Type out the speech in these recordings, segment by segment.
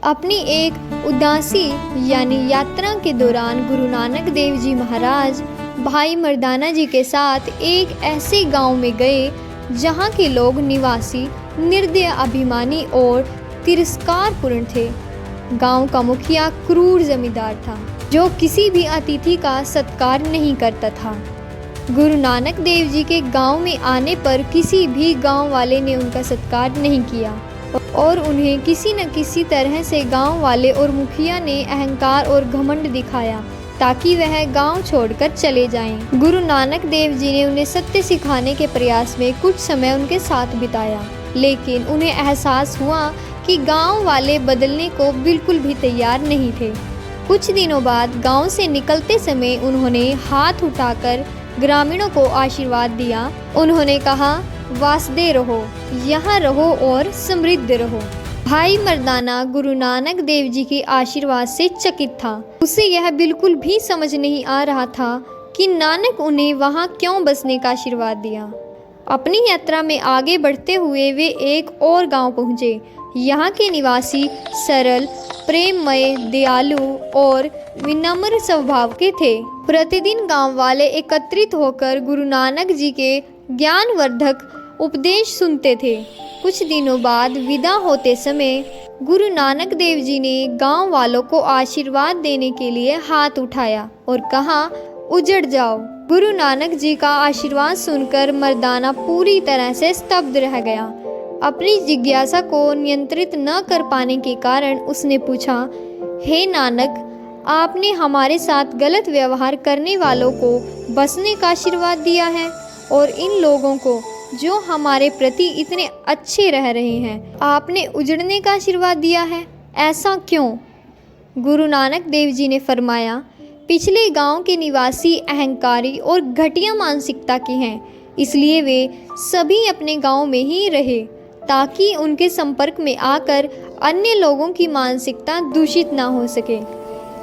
अपनी एक उदासी यानी यात्रा के दौरान गुरु नानक देव जी महाराज भाई मर्दाना जी के साथ एक ऐसे गांव में गए जहां के लोग निवासी निर्दय, अभिमानी और तिरस्कारपूर्ण थे। गांव का मुखिया क्रूर जमींदार था जो किसी भी अतिथि का सत्कार नहीं करता था। गुरु नानक देव जी के गांव में आने पर किसी भी गांव वाले ने उनका सत्कार नहीं किया और उन्हें किसी न किसी तरह से गांव वाले और मुखिया ने अहंकार और घमंड दिखाया ताकि वह गांव छोड़कर चले जाएं। गुरु नानक देव जी ने उन्हें सत्य सिखाने के प्रयास में कुछ समय उनके साथ बिताया, लेकिन उन्हें एहसास हुआ कि गांव वाले बदलने को बिल्कुल भी तैयार नहीं थे। कुछ दिनों बाद गांव से निकलते समय उन्होंने हाथ उठाकर ग्रामीणों को आशीर्वाद दिया। उन्होंने कहा, वासदे रहो, यहाँ रहो और समृद्ध रहो। भाई मर्दाना गुरु नानक देव जी के आशीर्वाद से चकित था। उसे यह बिल्कुल भी समझ नहीं आ रहा था कि नानक उन्हें वहाँ क्यों बसने का आशीर्वाद दिया। अपनी यात्रा में आगे बढ़ते हुए वे एक और गांव पहुँचे। यहाँ के निवासी सरल, प्रेममय, दयालु और विनम्र स्वभाव के थे। प्रतिदिन गांव वाले एकत्रित होकर गुरु नानक जी के ज्ञानवर्धक उपदेश सुनते थे। कुछ दिनों बाद विदा होते समय गुरु नानक देव जी ने गांव वालों को आशीर्वाद देने के लिए हाथ उठाया और कहा, उजड़ जाओ। गुरु नानक जी का आशीर्वाद सुनकर मर्दाना पूरी तरह से स्तब्ध रह गया। अपनी जिज्ञासा को नियंत्रित न कर पाने के कारण उसने पूछा, हे नानक, आपने हमारे साथ गलत व्यवहार करने वालों को बसने का आशीर्वाद दिया है और इन लोगों को जो हमारे प्रति इतने अच्छे रह रहे हैं आपने उजड़ने का आशीर्वाद दिया है, ऐसा क्यों? गुरु नानक देव जी ने फरमाया, पिछले गांव के निवासी अहंकारी और घटिया मानसिकता के हैं, इसलिए वे सभी अपने गांव में ही रहे ताकि उनके संपर्क में आकर अन्य लोगों की मानसिकता दूषित ना हो सके।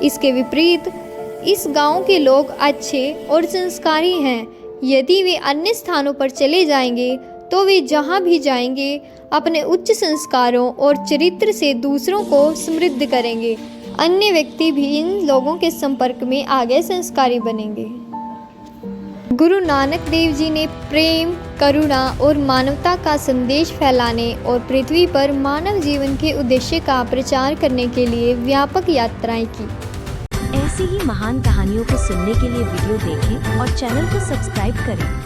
इसके विपरीत इस गांव के लोग अच्छे और संस्कारी हैं। यदि वे अन्य स्थानों पर चले जाएंगे तो वे जहां भी जाएंगे अपने उच्च संस्कारों और चरित्र से दूसरों को समृद्ध करेंगे। अन्य व्यक्ति भी इन लोगों के संपर्क में आगे संस्कारी बनेंगे। गुरु नानक देव जी ने प्रेम, करुणा और मानवता का संदेश फैलाने और पृथ्वी पर मानव जीवन के उद्देश्य का प्रचार करने के लिए व्यापक यात्राएं की। ऐसी ही महान कहानियों को सुनने के लिए वीडियो देखें और चैनल को सब्सक्राइब करें।